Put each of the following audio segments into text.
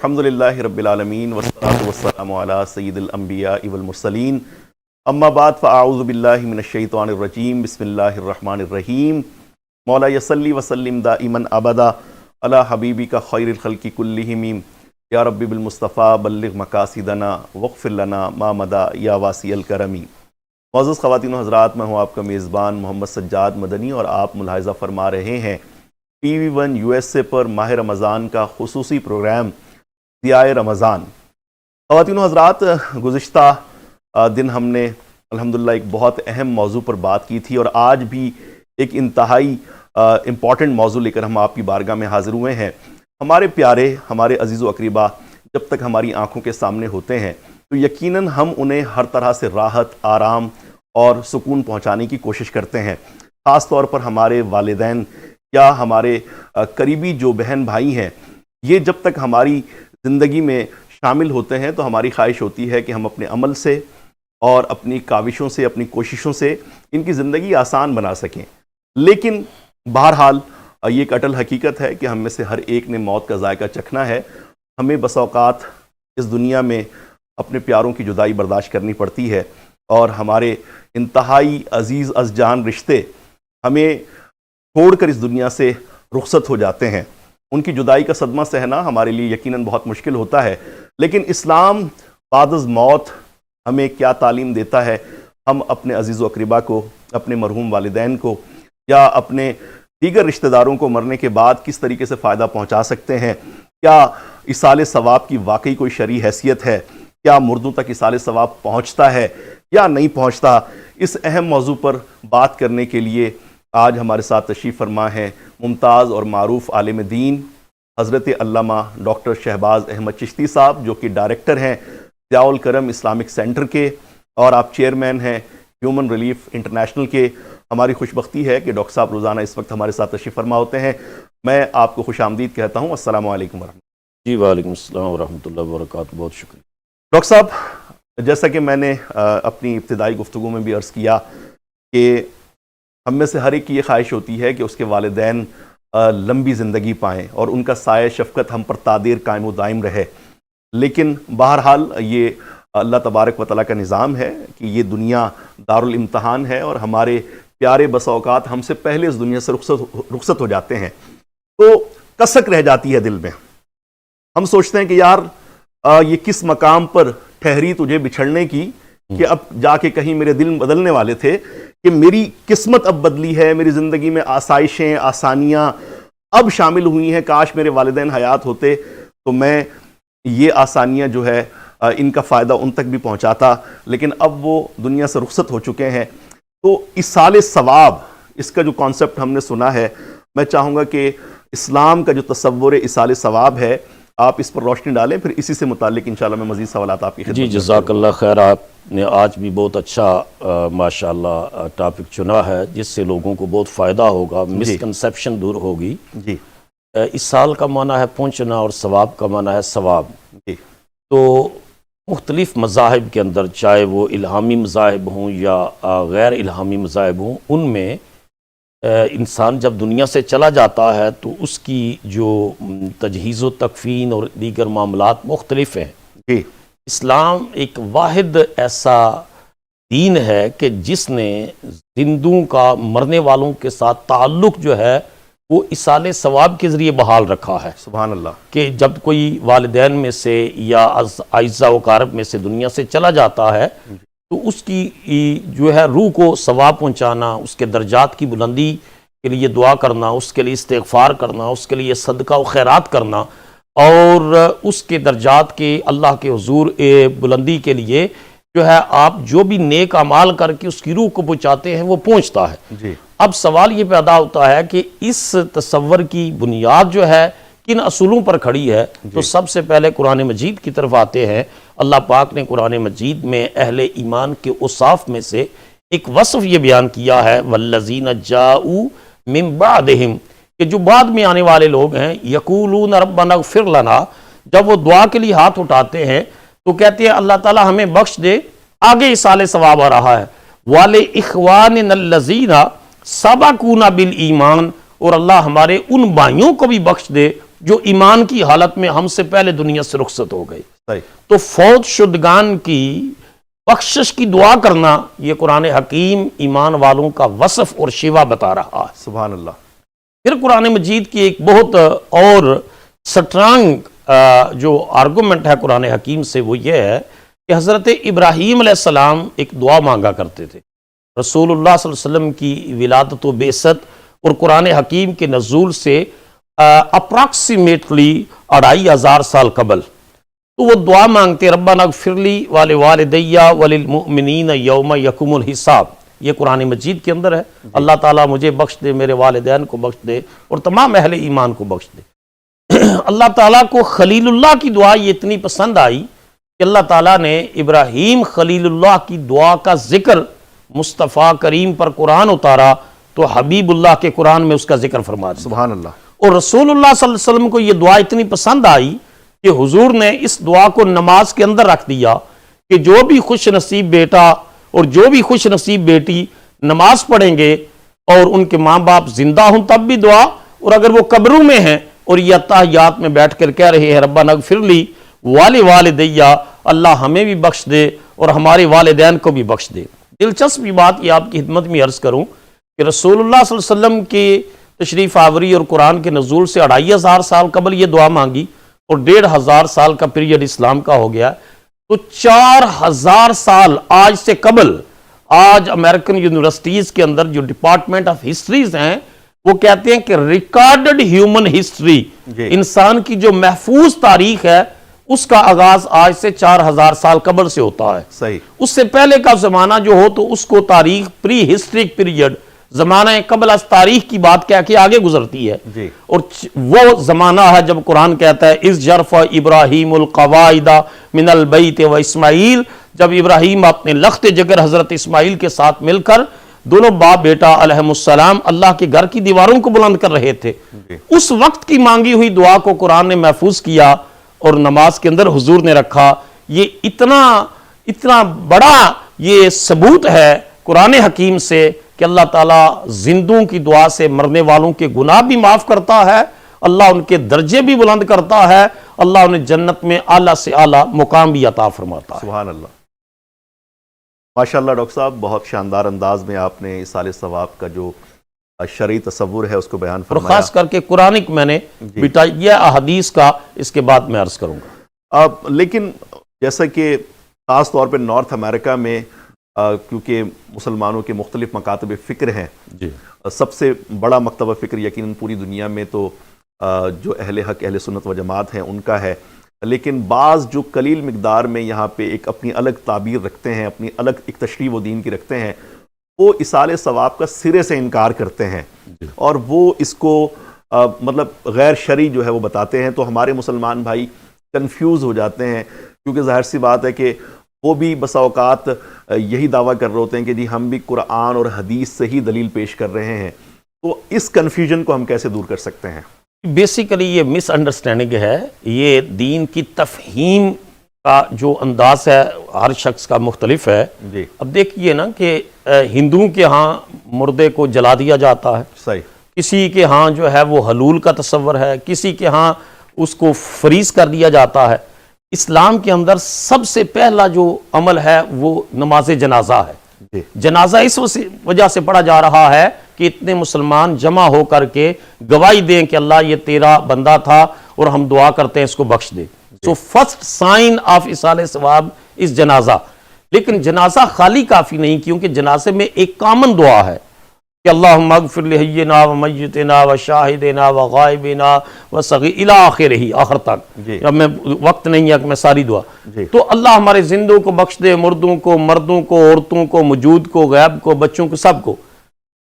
الحمدللہ رب العالمین والصلاة والسلام علی سید الانبیاء والمرسلین اما بعد فاعوذ باللہ من الشیطان الرجیم بسم اللہ الرحمن الرحیم مولا یصلی وسلم دائما ابدا علی حبیبک خیر الخلق کلہم یا رب بالمصطفیٰ بلغ مقاصدنا واغفر لنا ما مدا یا واسع الکرم۔ معزز خواتین و حضرات، میں ہوں آپ کا میزبان محمد سجاد مدنی اور آپ ملاحظہ فرما رہے ہیں ٹی وی ون USA پر ماہ رمضان کا خصوصی پروگرام ضیاء رمضان۔ خواتین و حضرات، گزشتہ دن ہم نے الحمدللہ ایک بہت اہم موضوع پر بات کی تھی، اور آج بھی ایک انتہائی امپورٹنٹ موضوع لے کر ہم آپ کی بارگاہ میں حاضر ہوئے ہیں۔ ہمارے پیارے، ہمارے عزیز و اقربا جب تک ہماری آنکھوں کے سامنے ہوتے ہیں تو یقیناً ہم انہیں ہر طرح سے راحت، آرام اور سکون پہنچانے کی کوشش کرتے ہیں۔ خاص طور پر ہمارے والدین یا ہمارے قریبی جو بہن بھائی ہیں، یہ جب تک ہماری زندگی میں شامل ہوتے ہیں تو ہماری خواہش ہوتی ہے کہ ہم اپنے عمل سے اور اپنی کاوشوں سے، اپنی کوششوں سے ان کی زندگی آسان بنا سکیں۔ لیکن بہرحال یہ ایک اٹل حقیقت ہے کہ ہم میں سے ہر ایک نے موت کا ذائقہ چکھنا ہے۔ ہمیں بس اوقات اس دنیا میں اپنے پیاروں کی جدائی برداشت کرنی پڑتی ہے، اور ہمارے انتہائی عزیز از جان رشتے ہمیں چھوڑ کر اس دنیا سے رخصت ہو جاتے ہیں۔ ان کی جدائی کا صدمہ سہنا ہمارے لیے یقیناً بہت مشکل ہوتا ہے، لیکن اسلام بعد از موت ہمیں کیا تعلیم دیتا ہے؟ ہم اپنے عزیز و اقربا کو، اپنے مرحوم والدین کو یا اپنے دیگر رشتہ داروں کو مرنے کے بعد کس طریقے سے فائدہ پہنچا سکتے ہیں؟ کیا ایصال ثواب کی واقعی کوئی شرعی حیثیت ہے؟ کیا مردوں تک ایصال ثواب پہنچتا ہے یا نہیں پہنچتا؟ اس اہم موضوع پر بات کرنے کے لیے آج ہمارے ساتھ تشریف فرما ہے ممتاز اور معروف عالم دین حضرت علامہ ڈاکٹر شہباز احمد چشتی صاحب، جو کہ ڈائریکٹر ہیں ضیاء الکرم اسلامک سینٹر کے، اور آپ چیئرمین ہیں ہیومن ریلیف انٹرنیشنل کے۔ ہماری خوش بختی ہے کہ ڈاکٹر صاحب روزانہ اس وقت ہمارے ساتھ تشریف فرما ہوتے ہیں۔ میں آپ کو خوش آمدید کہتا ہوں۔ السلام علیکم ورحمۃ اللہ۔ جی وعلیکم السلام ورحمۃ اللہ وبرکاتہ، بہت شکریہ ڈاکٹر صاحب، جیسا کہ میں نے اپنی ابتدائی گفتگو میں بھی عرض کیا کہ ہم میں سے ہر ایک کی یہ خواہش ہوتی ہے کہ اس کے والدین لمبی زندگی پائیں اور ان کا سایہ شفقت ہم پر تادیر قائم و دائم رہے، لیکن بہرحال یہ اللہ تبارک و تعالیٰ کا نظام ہے کہ یہ دنیا دارالامتحان ہے، اور ہمارے پیارے بس اوقات ہم سے پہلے اس دنیا سے رخصت ہو جاتے ہیں، تو کسک رہ جاتی ہے دل میں۔ ہم سوچتے ہیں کہ یار یہ کس مقام پر ٹھہری تجھے بچھڑنے کی کہ اب جا کے کہیں میرے دل بدلنے والے تھے، کہ میری قسمت اب بدلی ہے، میری زندگی میں آسائشیں، آسانیاں اب شامل ہوئی ہیں۔ کاش میرے والدین حیات ہوتے تو میں یہ آسانیاں جو ہے ان کا فائدہ ان تک بھی پہنچاتا، لیکن اب وہ دنیا سے رخصت ہو چکے ہیں۔ تو ایصال ثواب، اس کا جو کانسیپٹ ہم نے سنا ہے، میں چاہوں گا کہ اسلام کا جو تصور ایصال ثواب ہے آپ اس پر روشنی ڈالیں، پھر اسی سے متعلق انشاءاللہ میں مزید سوالات آپ کی خدمت جی جزاک اللہ خیر۔ آپ نے آج بھی بہت اچھا ماشاءاللہ ٹاپک چنا ہے جس سے لوگوں کو بہت فائدہ ہوگا، مسکنسیپشن دور ہوگی۔ جی، ایصال کا معنی ہے پہنچنا اور ثواب کا معنی ہے ثواب۔ جی، تو مختلف مذاہب کے اندر، چاہے وہ الہامی مذاہب ہوں یا غیر الہامی مذاہب ہوں، ان میں انسان جب دنیا سے چلا جاتا ہے تو اس کی جو تجہیز و تکفین اور دیگر معاملات مختلف ہیں۔ جی، اسلام ایک واحد ایسا دین ہے کہ جس نے زندوں کا مرنے والوں کے ساتھ تعلق جو ہے وہ ایصال ثواب کے ذریعے بحال رکھا ہے۔ سبحان اللہ۔ کہ جب کوئی والدین میں سے یا اعزاء و اقارب میں سے دنیا سے چلا جاتا ہے تو اس کی جو ہے روح کو ثواب پہنچانا، اس کے درجات کی بلندی کے لیے دعا کرنا، اس کے لیے استغفار کرنا، اس کے لیے صدقہ و خیرات کرنا، اور اس کے درجات کے اللہ کے حضور بلندی کے لیے جو ہے آپ جو بھی نیک اعمال کر کے اس کی روح کو پہنچاتے ہیں وہ پہنچتا ہے۔ جی، اب سوال یہ پیدا ہوتا ہے کہ اس تصور کی بنیاد جو ہے کن اصولوں پر کھڑی ہے؟ تو سب سے پہلے قرآن مجید کی طرف آتے ہیں۔ اللہ پاک نے قرآن مجید میں اہل ایمان کے اوصاف میں سے ایک وصف یہ بیان کیا ہے، والذین جاؤوا من بعدہم، کہ جو بعد میں آنے والے لوگ ہیں، یقولون ربنا اغفر لنا، جب وہ دعا کے لیے ہاتھ اٹھاتے ہیں تو کہتے ہیں اللہ تعالی ہمیں بخش دے۔ آگے ایصال ثواب آ رہا ہے، وَلِإِخْوَانِنَا الَّذِينَ سَبَقُونَا بِالْإِيمَانِ، اور اللہ ہمارے ان بھائیوں کو بھی بخش دے جو ایمان کی حالت میں ہم سے پہلے دنیا سے رخصت ہو گئے. صحیح. تو فوت شدگان کی بخشش کی دعا کرنا یہ قرآن حکیم ایمان والوں کا وصف اور شیوا بتا رہا ہے. سبحان اللہ. پھر قرآن مجید کی ایک بہت اور سٹرانگ جو آرگومنٹ ہے قرآن حکیم سے وہ یہ ہے کہ حضرت ابراہیم علیہ السلام ایک دعا مانگا کرتے تھے. رسول اللہ صلی اللہ علیہ وسلم کی ولادت و بعثت اور قرآن حکیم کے نزول سے اپراکسیمیٹلی 2500 سال قبل تو وہ دعا مانگتے ربنا اغفر لی ولوالدی وللمؤمنین یوم یقوم الحساب. یہ قرآن مجید کے اندر ہے. اللہ تعالیٰ مجھے بخش دے، میرے والدین کو بخش دے اور تمام اہل ایمان کو بخش دے. اللہ تعالیٰ کو خلیل اللہ کی دعا یہ اتنی پسند آئی کہ اللہ تعالیٰ نے ابراہیم خلیل اللہ کی دعا کا ذکر مصطفیٰ کریم پر قرآن اتارا تو حبیب اللہ کے قرآن میں اس کا ذکر فرما دیا. سبحان اللہ. اور رسول اللہ صلی اللہ علیہ وسلم کو یہ دعا اتنی پسند آئی کہ حضور نے اس دعا کو نماز کے اندر رکھ دیا کہ جو بھی خوش نصیب بیٹا اور جو بھی خوش نصیب بیٹی نماز پڑھیں گے اور ان کے ماں باپ زندہ ہوں تب بھی دعا، اور اگر وہ قبروں میں ہیں اور یہ اتحیات میں بیٹھ کر کہہ رہے ہیں ربنا اغفر لی ولوالدیّ، اللہ ہمیں بھی بخش دے اور ہمارے والدین کو بھی بخش دے. دلچسپ بات یہ آپ کی خدمت میں عرض کروں کہ رسول اللہ صلی اللہ علیہ وسلم کی تشریف آوری اور قرآن کے نزول سے 2500 سال قبل یہ دعا مانگی اور 1500 سال کا پیریڈ اسلام کا ہو گیا. تو 4000 سال آج سے قبل آج امریکن یونیورسٹیز کے اندر جو ڈپارٹمنٹ آف ہسٹریز ہیں وہ کہتے ہیں کہ ریکارڈڈ ہیومن ہسٹری، انسان کی جو محفوظ تاریخ ہے اس کا آغاز آج سے 4000 سال قبل سے ہوتا ہے. صحیح. اس سے پہلے کا زمانہ جو ہو تو اس کو تاریخ پری ہسٹرک پیریڈ، زمانہ قبل از تاریخ کی بات کہہ کے آگے گزرتی ہے. اور وہ زمانہ ہے جب قرآن کہتا ہے اذ یرفع ابراہیم القواعد من البیت و اسماعیل، جب ابراہیم اپنے لخت جگر حضرت اسماعیل کے ساتھ مل کر دونوں باپ بیٹا علیہ السلام اللہ کے گھر کی دیواروں کو بلند کر رہے تھے. اس وقت کی مانگی ہوئی دعا کو قرآن نے محفوظ کیا اور نماز کے اندر حضور نے رکھا. یہ اتنا بڑا یہ ثبوت ہے قرآن حکیم سے کہ اللہ تعالیٰ زندوں کی دعا سے مرنے والوں کے گناہ بھی معاف کرتا ہے، اللہ ان کے درجے بھی بلند کرتا ہے، اللہ انہیں جنت میں اعلیٰ سے اعلیٰ مقام بھی عطا فرماتا ہے. سبحان اللہ. ماشاءاللہ ڈاکٹر صاحب، بہت شاندار انداز میں آپ نے اصالہ ثواب کا جو شرعی تصور ہے اس کو بیان اور فرمایا. خاص کر کے قرآنک میں نے بیٹا یہ احادیث کا اس کے بعد میں عرض کروں گا. لیکن جیسا کہ خاص طور پہ نارتھ امریکہ میں کیونکہ مسلمانوں کے مختلف مکاتب فکر ہیں، سب سے بڑا مکتبہ فکر یقیناً پوری دنیا میں تو جو اہل حق اہل سنت و جماعت ہیں ان کا ہے، لیکن بعض جو قلیل مقدار میں یہاں پہ ایک اپنی الگ تعبیر رکھتے ہیں، اپنی الگ ایک تشریح و دین کی رکھتے ہیں، وہ اصالہ ثواب کا سرے سے انکار کرتے ہیں اور وہ اس کو مطلب غیر شرعی جو ہے وہ بتاتے ہیں. تو ہمارے مسلمان بھائی کنفیوز ہو جاتے ہیں کیونکہ ظاہر سی بات ہے کہ وہ بھی بسا اوقات یہی دعویٰ کر رہے ہوتے ہیں کہ جی ہم بھی قرآن اور حدیث سے ہی دلیل پیش کر رہے ہیں. تو اس کنفیوژن کو ہم کیسے دور کر سکتے ہیں؟ بیسیکلی یہ مس انڈرسٹینڈنگ ہے. یہ دین کی تفہیم کا جو انداز ہے ہر شخص کا مختلف ہے. اب دیکھیے نا کہ ہندوؤں کے ہاں مردے کو جلا دیا جاتا ہے، صحیح. کسی کے ہاں جو ہے وہ حلول کا تصور ہے، کسی کے ہاں اس کو فریز کر دیا جاتا ہے. اسلام کے اندر سب سے پہلا جو عمل ہے وہ نماز جنازہ ہے. جنازہ اس وجہ سے پڑھا جا رہا ہے کہ اتنے مسلمان جمع ہو کر کے گواہی دیں کہ اللہ یہ تیرا بندہ تھا اور ہم دعا کرتے ہیں اس کو بخش دے. سو فرسٹ سائن آف اصالہ ثواب اس جنازہ. لیکن جنازہ خالی کافی نہیں، کیونکہ جنازے میں ایک کامن دعا ہے کہ اللہم اغفر لحینا و میتنا و شاہدنا و غائبنا و صغیر الی آخرہ، آخر تک. اب میں وقت نہیں ہے کہ میں ساری دعا. تو اللہ ہمارے زندوں کو بخش دے، مردوں کو، مردوں کو، عورتوں کو، موجود کو، غیب کو، بچوں کو، سب کو.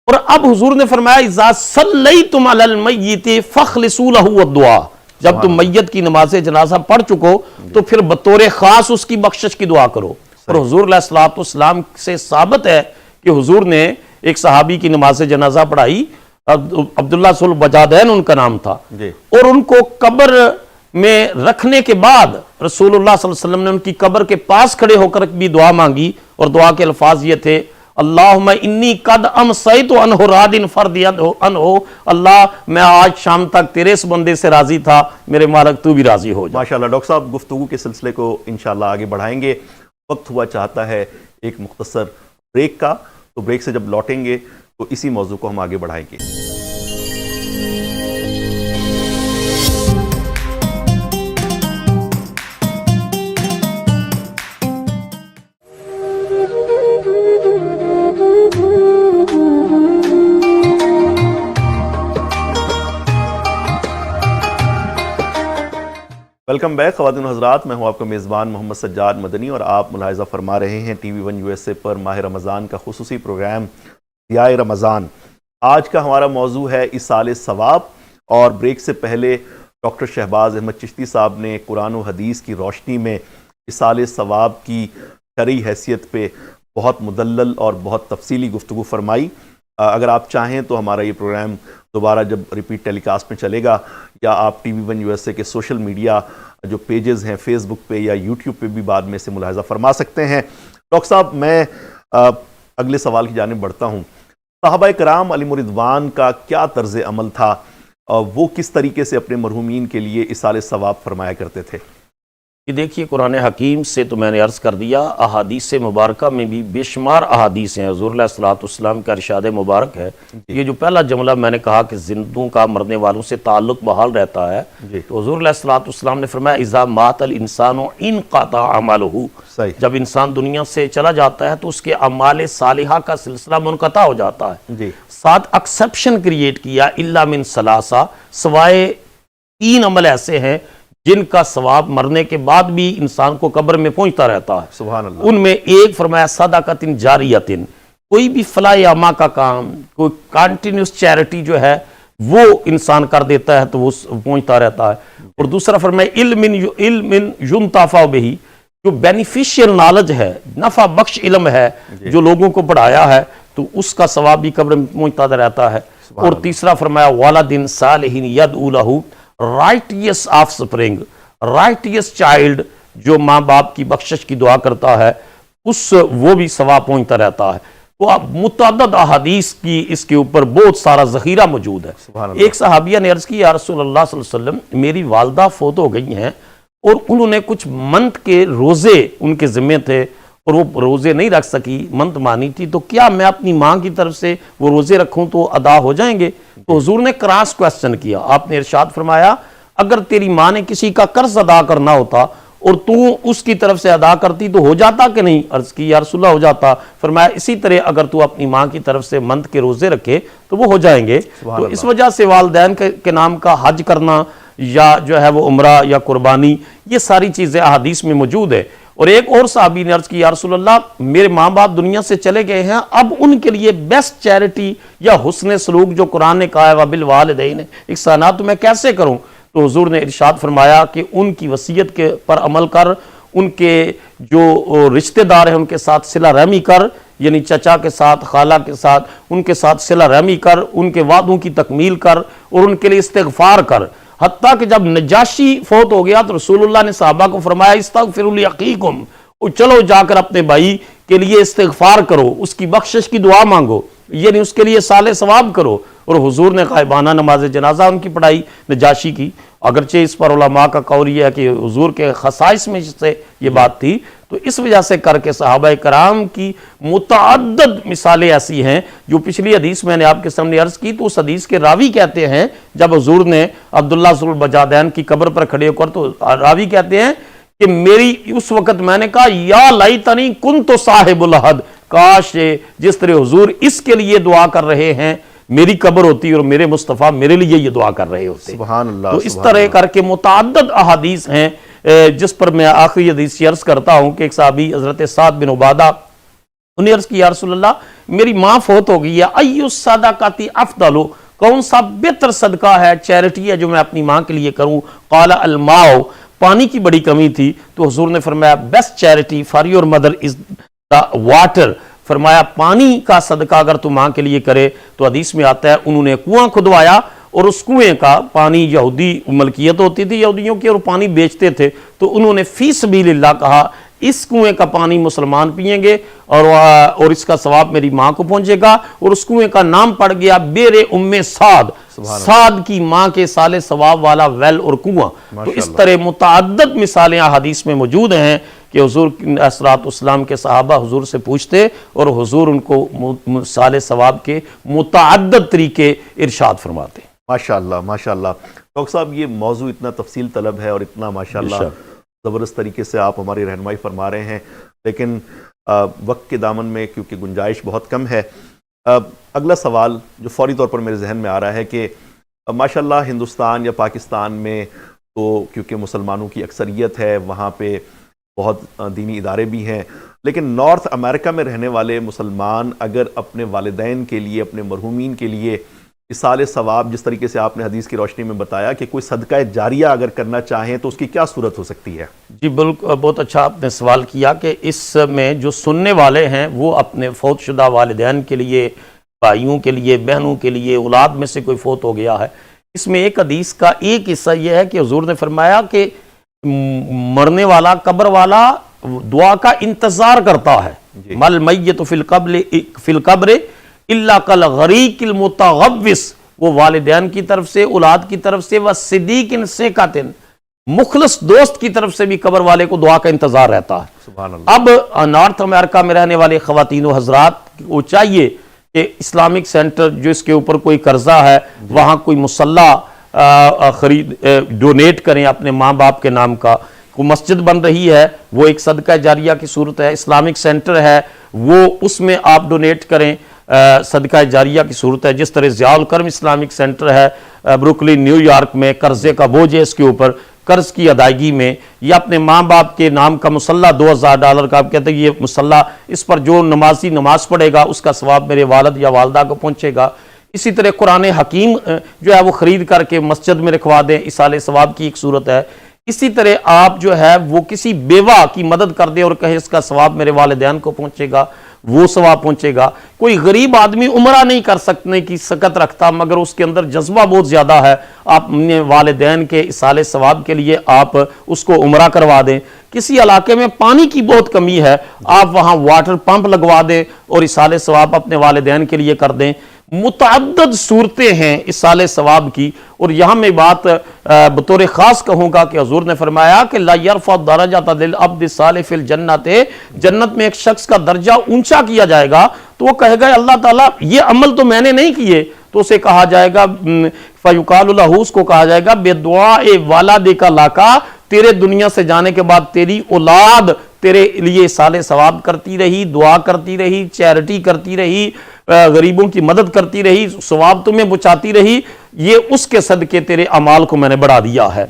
اور اب حضور نے فرمایا اذا صلیتم علی المیت فاخلصوا لہ الدعاء، جب تم میت کی نماز جنازہ پڑھ چکو تو پھر بطور خاص اس کی بخشش کی دعا کرو. اور حضور علیہ الصلوۃ والسلام سے ثابت ہے کہ حضور نے ایک صحابی کی نماز جنازہ پڑھائی، عبداللہ ذو البجادین ان کا نام تھا، اور ان کو قبر میں رکھنے کے بعد رسول اللہ صلی اللہ علیہ وسلم نے ان کی قبر کے پاس کھڑے ہو کر بھی دعا مانگی، اور دعا کے الفاظ یہ تھے اللہم انی قد امسیت عنہ رادن فرضی عنہ، اللہ میں آج شام تک تیرے اس بندے سے راضی تھا، میرے مالک تو بھی راضی ہو جا۔ ماشاءاللہ ڈاکٹر صاحب، گفتگو کے سلسلے کو انشاءاللہ آگے بڑھائیں گے، وقت ہوا چاہتا ہے ایک مختصر بریک کا، تو بریک سے جب لوٹیں گے تو اسی موضوع کو ہم آگے بڑھائیں گے۔ ویلکم بیک خواتین و حضرات، میں ہوں آپ کا میزبان محمد سجاد مدنی، اور آپ ملاحظہ فرما رہے ہیں TV one USA پر ماہ رمضان کا خصوصی پروگرام ضیاء رمضان۔ آج کا ہمارا موضوع ہے ایصال ثواب، اور بریک سے پہلے ڈاکٹر شہباز احمد چشتی صاحب نے قرآن و حدیث کی روشنی میں ایصال ثواب کی شرعی حیثیت پہ بہت مدلل اور بہت تفصیلی گفتگو فرمائی۔ اگر آپ چاہیں تو ہمارا یہ پروگرام دوبارہ جب ریپیٹ ٹیلی کاسٹ میں چلے گا، یا آپ T V one U S A کے سوشل میڈیا جو پیجز ہیں فیس بک پہ یا یوٹیوب پہ بھی بعد میں سے ملاحظہ فرما سکتے ہیں۔ ڈاکٹر صاحب، میں اگلے سوال کی جانب بڑھتا ہوں۔ صحابہ کرام علیہم رضوان کا کیا طرز عمل تھا؟ وہ کس طریقے سے اپنے مرحومین کے لیے ایصال ثواب فرمایا کرتے تھے؟ یہ دیکھیے، قرآن حکیم سے تو میں نے عرض کر دیا، احادیث مبارکہ میں بھی بے شمار احادیث ہیں۔ حضور علیہ الصلوۃ والسلام کا ارشاد مبارک ہے، یہ جو پہلا جملہ میں نے کہا کہ زندوں کا مرنے والوں سے تعلق بحال رہتا ہے، تو حضور علیہ الصلوۃ والسلام نے فرمایا اذا مات الانسان انقطع عملہ، جب انسان دنیا سے چلا جاتا ہے تو اس کے اعمال صالحہ کا سلسلہ منقطع ہو جاتا ہے۔ ساتھ ایکسیپشن کریٹ کیا، الا من ثلاثہ، سوائے 3 عمل ایسے ہیں جن کا ثواب مرنے کے بعد بھی انسان کو قبر میں پہنچتا رہتا ہے۔ سبحان اللہ۔ ان میں ایک فرمایا صدقۃ جاریۃ، کوئی بھی فلاح عامہ کا کام، کوئی کنٹینیوس چیریٹی جو ہے وہ انسان کر دیتا ہے تو وہ پہنچتا رہتا ہے۔ اور دوسرا فرمایا علم ینتفع بہ، جو بینیفیشیل نالج ہے، نفع بخش علم ہے جو لوگوں کو پڑھایا ہے، تو اس کا ثواب بھی قبر میں پہنچتا رہتا ہے۔ اور تیسرا فرمایا ولد صالح یدعو لہ، رائٹیس آف سپرنگ، رائٹیس چائلڈ جو ماں باپ کی بخشش کی دعا کرتا ہے، وہ بھی ثواب پہنچتا رہتا ہے۔ تو اب متعدد احادیث کی اس کے اوپر بہت سارا ذخیرہ موجود ہے۔ ایک صحابیہ نے عرض کی، یا رسول اللہ صلی اللہ علیہ وسلم، میری والدہ فوت ہو گئی ہیں اور انہوں نے کچھ منتھ کے روزے ان کے ذمے تھے اور وہ روزے نہیں رکھ سکی، منتھ مانی تھی، تو کیا میں اپنی ماں کی طرف سے وہ روزے رکھوں تو ادا ہو جائیں گے؟ تو حضور نے کراس کویسچن کیا، آپ نے ارشاد فرمایا اگر تیری ماں نے کسی کا قرض ادا کرنا ہوتا اور تو اس کی طرف سے ادا کرتی تو ہو جاتا کہ نہیں؟ عرض کی یا رسول اللہ ہو جاتا۔ فرمایا اسی طرح اگر تو اپنی ماں کی طرف سے منتھ کے روزے رکھے تو وہ ہو جائیں گے۔ تو اس وجہ سے والدین کے نام کا حج کرنا یا جو ہے وہ عمرہ یا قربانی، یہ ساری چیزیں احادیث میں موجود ہے۔ اور ایک اور صحابی نے عرض کی، یا رسول اللہ میرے ماں باپ دنیا سے چلے گئے ہیں، اب ان کے لیے بیسٹ چیریٹی یا حسن سلوک جو قرآن نے کہا ہے وبالوالدین احسانا، تو میں کیسے کروں؟ تو حضور نے ارشاد فرمایا کہ ان کی وصیت کے پر عمل کر، ان کے جو رشتہ دار ہیں ان کے ساتھ صلہ رحمی کر، یعنی چچا کے ساتھ، خالہ کے ساتھ، ان کے ساتھ صلہ رحمی کر، ان کے وعدوں کی تکمیل کر اور ان کے لیے استغفار کر۔ حتیٰ کہ جب نجاشی فوت ہو گیا تو رسول اللہ نے صحابہ کو فرمایا استغفروا لاخیکم، چلو جا کر اپنے بھائی کے لیے استغفار کرو، اس کی بخشش کی دعا مانگو، یعنی اس کے لیے صالح ثواب کرو۔ اور حضور نے غائبانہ نماز جنازہ ان کی پڑھائی نجاشی کی، اگرچہ اس پر علماء کا قول یہ ہے کہ حضور کے خصائص میں سے یہ بات تھی۔ تو اس وجہ سے کر کے صحابہ کرام کی متعدد مثالیں ایسی ہیں جو پچھلی حدیث میں نے آپ کے سامنے عرض کی، تو اس حدیث کے راوی کہتے ہیں جب حضور نے عبداللہ ذو البجادین کی قبر پر کھڑے ہو کر، تو راوی کہتے ہیں کہ میری اس وقت میں نے کہا یا لیتنی کنت صاحب الحد، کاش جس طرح حضور اس کے لیے دعا کر رہے ہیں میری قبر ہوتی اور میرے مصطفیٰ میرے لیے یہ دعا کر رہے ہوتے۔ سبحان اللہ۔ تو اس طرح کر کے متعدد احادیث ہیں، جس پر میں آخری حدیث عرض کرتا ہوں کہ ایک صحابی حضرت سعد بن عبادہ، انہیں عرض کی یا رسول اللہ میری ماں فوت ہو گئی ہے، ایو الصدقۃ افضل، کون سا بہتر صدقہ ہے، چیریٹی ہے جو میں اپنی ماں کے لیے کروں؟ قال الماء، پانی کی بڑی کمی تھی تو حضور نے فرمایا best charity for your mother is the water, فرمایا پانی کا صدقہ اگر تو ماں کے لیے کرے تو حدیث میں آتا ہے انہوں نے کنواں کھدوایا اور اس کنویں کا پانی یہودی ملکیت ہوتی تھی یہودیوں کی اور پانی بیچتے تھے، تو انہوں نے فی سبیل اللہ کہا اس کنویں کا پانی مسلمان پئیں گے اور اس کا ثواب میری ماں کو پہنچے گا، اور اس کنویں کا نام پڑ گیا بیر ام سعد، سعد کی ماں کے سالے ثواب والا ویل اور کنواں۔ تو اس طرح متعدد مثالیں حدیث میں موجود ہیں کہ حضور اسرات اسلام کے صحابہ حضور سے پوچھتے اور حضور ان کو سالے ثواب کے متعدد طریقے ارشاد فرماتے ہیں۔ ماشاءاللہ ماشاءاللہ ڈاکٹر صاحب، یہ موضوع اتنا تفصیل طلب ہے اور اتنا ماشاءاللہ زبردست طریقے سے آپ ہماری رہنمائی فرما رہے ہیں، لیکن وقت کے دامن میں کیونکہ گنجائش بہت کم ہے، اگلا سوال جو فوری طور پر میرے ذہن میں آ رہا ہے کہ ماشاءاللہ ہندوستان یا پاکستان میں تو کیونکہ مسلمانوں کی اکثریت ہے، وہاں پہ بہت دینی ادارے بھی ہیں، لیکن نارتھ امریکہ میں رہنے والے مسلمان اگر اپنے والدین کے لیے، اپنے مرحومین کے لیے اصال ثواب، جس طریقے سے آپ نے حدیث کی روشنی میں بتایا کہ کوئی صدقہ جاریہ اگر کرنا چاہیں تو اس کی کیا صورت ہو سکتی ہے؟ جی بالکل، بہت اچھا آپ نے سوال کیا کہ اس میں جو سننے والے ہیں وہ اپنے فوت شدہ والدین کے لیے، بھائیوں کے لیے، بہنوں کے لیے، اولاد میں سے کوئی فوت ہو گیا ہے، اس میں ایک حدیث کا ایک حصہ یہ ہے کہ حضور نے فرمایا کہ مرنے والا، قبر والا دعا کا انتظار کرتا ہے، مل میت فی القبر الا کالغریق المتغوص، وہ والدین کی طرف سے، اولاد کی طرف سے، وصدیق ثقۃ، مخلص دوست کی طرف سے بھی قبر والے کو دعا کا انتظار رہتا ہے۔ سبحان اللہ۔ اب نارتھ امریکہ میں رہنے والے خواتین و حضرات کو چاہیے کہ اسلامک سینٹر جو اس کے اوپر کوئی قرضہ ہے وہاں کوئی مصلی ڈونیٹ کریں اپنے ماں باپ کے نام کا، کوئی مسجد بن رہی ہے وہ ایک صدقہ جاریہ کی صورت ہے، اسلامک سینٹر ہے وہ اس میں آپ ڈونیٹ کریں، صدقہ جاریہ کی صورت ہے، جس طرح ضیاء الکرم اسلامک سینٹر ہے بروکلن نیو یارک میں، قرضے کا بوجھ ہے اس کے اوپر، قرض کی ادائیگی میں، یا اپنے ماں باپ کے نام کا مصلی $2000 کا، آپ کہتے ہیں یہ مصلی، اس پر جو نمازی نماز پڑھے گا اس کا ثواب میرے والد یا والدہ کو پہنچے گا۔ اسی طرح قرآن حکیم جو ہے وہ خرید کر کے مسجد میں رکھوا دیں، اصال ثواب کی ایک صورت ہے۔ اسی طرح آپ جو ہے وہ کسی بیوہ کی مدد کر دیں اور کہیں اس کا ثواب میرے والدین کو پہنچے گا، وہ ثواب پہنچے گا۔ کوئی غریب آدمی عمرہ نہیں کر سکنے کی سکت رکھتا مگر اس کے اندر جذبہ بہت زیادہ ہے، آپ اپنے والدین کے اصال ثواب کے لیے آپ اس کو عمرہ کروا دیں۔ کسی علاقے میں پانی کی بہت کمی ہے، آپ وہاں واٹر پمپ لگوا دیں اور اصال ثواب اپنے والدین کے لیے کر دیں۔ متعدد صورتیں ہیں اصال ثواب کی، اور یہاں میں بات بطور خاص کہوں گا کہ حضور نے فرمایا کہ لا یرفع درجۃ للعبد الصالح فی الجنۃ، جنت میں ایک شخص کا درجہ اونچا کیا جائے گا تو وہ کہے گا اللہ تعالیٰ یہ عمل تو میں نے نہیں کیے، تو اسے کہا جائے گا فیقال لہ، اس کو کہا جائے گا بے دعا والدک لک، تیرے دنیا سے جانے کے بعد تیری اولاد تیرے لیے اصال ثواب کرتی رہی، دعا کرتی رہی، چیریٹی کرتی رہی، غریبوں کی مدد کرتی رہی، ثواب تمہیں پہنچاتی رہی، یہ اس کے صدقے تیرے اعمال کو میں نے بڑھا دیا ہے۔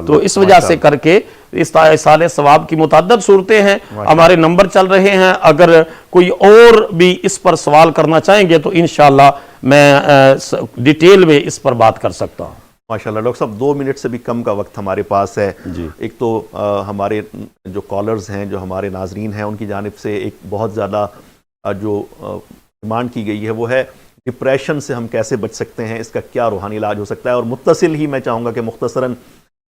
تو اس وجہ سے کر کے اصال ثواب کی متعدد صورتیں ہیں، ہمارے نمبر چل رہے ہیں، اگر کوئی اور بھی اس پر سوال کرنا چاہیں گے تو انشاءاللہ میں ڈیٹیل میں اس پر بات کر سکتا ہوں۔ ماشاءاللہ ڈاکٹر صاحب، 2 منٹ سے بھی کم کا وقت ہمارے پاس ہے جی۔ ایک تو ہمارے جو کالرز ہیں، جو ہمارے ناظرین ہیں، ان کی جانب سے ایک بہت زیادہ جو ڈیمانڈ کی گئی ہے وہ ہے ڈپریشن سے ہم کیسے بچ سکتے ہیں، اس کا کیا روحانی علاج ہو سکتا ہے، اور متصل ہی میں چاہوں گا کہ مختصراً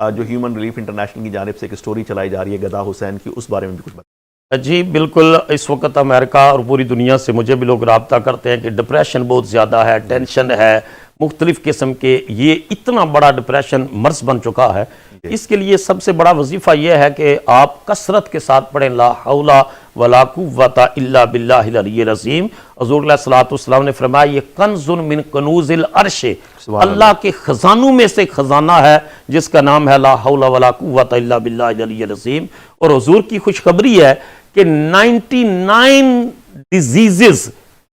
جو ہیومن ریلیف انٹرنیشنل کی جانب سے ایک سٹوری چلائی جا رہی ہے گدا حسین کی، اس بارے میں بھی کچھ بتائیں۔ جی بالکل، اس وقت امریکہ اور پوری دنیا سے مجھے بھی لوگ رابطہ کرتے ہیں کہ ڈپریشن بہت زیادہ ہے، ٹینشن ہے، مختلف قسم کے، یہ اتنا بڑا ڈپریشن مرض بن چکا ہے۔ اس کے لیے سب سے بڑا وظیفہ یہ ہے کہ آپ کثرت کے ساتھ پڑھیں لا حول ولا قوت الا باللہ العلی العظیم۔ حضور علیہ الصلوۃ والسلام نے فرمایا یہ کنز من کنوز العرش، اللہ کے خزانوں میں سے خزانہ ہے جس کا نام ہے لا حول ولا قوت الا باللہ العلی العظیم۔ اور حضور کی خوشخبری ہے کہ 99 ڈیزیزز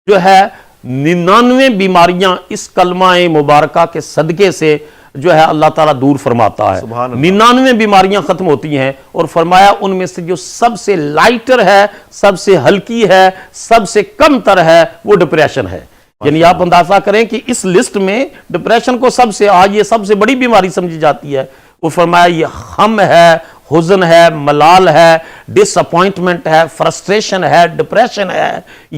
جو ہے، 99 بیماریاں اس کلمہ مبارکہ کے صدقے سے جو ہے اللہ تعالیٰ دور فرماتا ہے، 99 بیماریاں ختم ہوتی ہیں، اور فرمایا ان میں سے جو سب سے لائٹر ہے، سب سے ہلکی ہے، سب سے کم تر ہے وہ ڈپریشن ہے۔ یعنی آپ اندازہ کریں کہ اس لسٹ میں ڈپریشن کو سب سے آج یہ سب سے بڑی بیماری سمجھی جاتی ہے۔ وہ فرمایا یہ غم ہے، حزن ہے، ملال ہے، ڈس اپوائنٹمنٹ ہے، فرسٹریشن ہے، ڈپریشن ہے،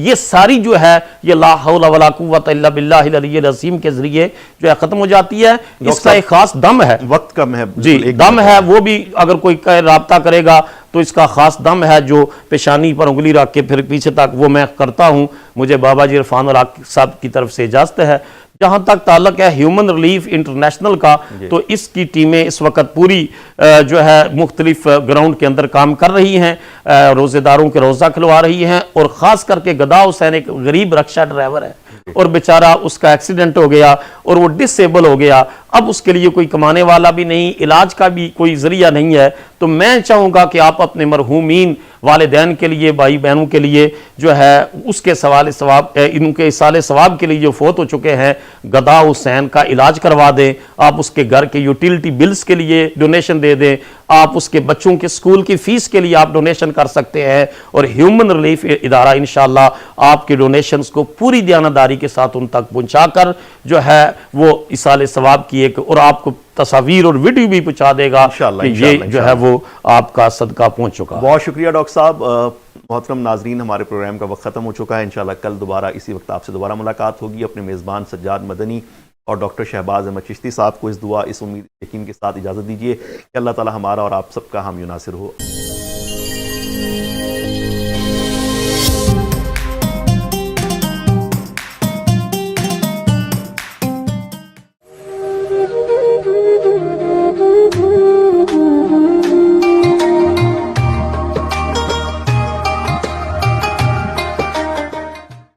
یہ ساری جو ہے یہ لا حول ولا قوت الا باللہ العلی العظیم کے ذریعے جو ہے ختم ہو جاتی ہے۔ اس کا ایک خاص دم ہے، وقت کم ہے جی، دم ہے، وہ بھی اگر کوئی رابطہ کرے گا تو اس کا خاص دم ہے جو پیشانی پر انگلی رکھ کے پھر پیچھے تک وہ میں کرتا ہوں. مجھے بابا جی عرفان الحق صاحب کی طرف سے اجازت ہے. جہاں تک تعلق ہے ہیومن ریلیف انٹرنیشنل کا تو اس کی ٹیمیں اس وقت پوری جو ہے مختلف گراؤنڈ کے اندر کام کر رہی ہیں, روزے داروں کے روزہ کھلوا رہی ہیں. اور خاص کر کے گدا حسین ایک غریب رکشہ ڈرائیور ہے اور بیچارہ اس کا ایکسیڈنٹ ہو گیا اور وہ ڈس ایبل ہو گیا. اب اس کے لیے کوئی کمانے والا بھی نہیں, علاج کا بھی کوئی ذریعہ نہیں ہے. تو میں چاہوں گا کہ آپ اپنے مرحومین والدین کے لیے, بھائی بہنوں کے لیے جو ہے اس کے سوال ثواب, ان کے اصال ثواب کے لیے جو فوت ہو چکے ہیں, گدا حسین کا علاج کروا دیں. آپ اس کے گھر کے یوٹیلٹی بلز کے لیے ڈونیشن دے دیں. آپ اس کے بچوں کے سکول کی فیس کے لیے آپ ڈونیشن کر سکتے ہیں. اور ہیومن ریلیف ادارہ انشاءاللہ آپ کے ڈونیشنز کو پوری دیانتداری کے ساتھ ان تک پہنچا کر جو ہے وہ اصال ثواب کی ایک, اور آپ کو تصاویر اور ویڈیو بھی پہنچا دے گا کہ یہ جو ہے وہ آپ کا صدقہ پہنچ چکا. بہت شکریہ ڈاکٹر صاحب. محترم ناظرین, ہمارے پروگرام کا وقت ختم ہو چکا ہے. انشاءاللہ کل دوبارہ اسی وقت آپ سے دوبارہ ملاقات ہوگی. اپنے میزبان سجاد مدنی اور ڈاکٹر شہباز احمد چشتی صاحب کو اس دعا, اس امید یقین کے ساتھ اجازت دیجیے کہ اللہ تعالی ہمارا اور آپ سب کا حامی و ناصر ہو.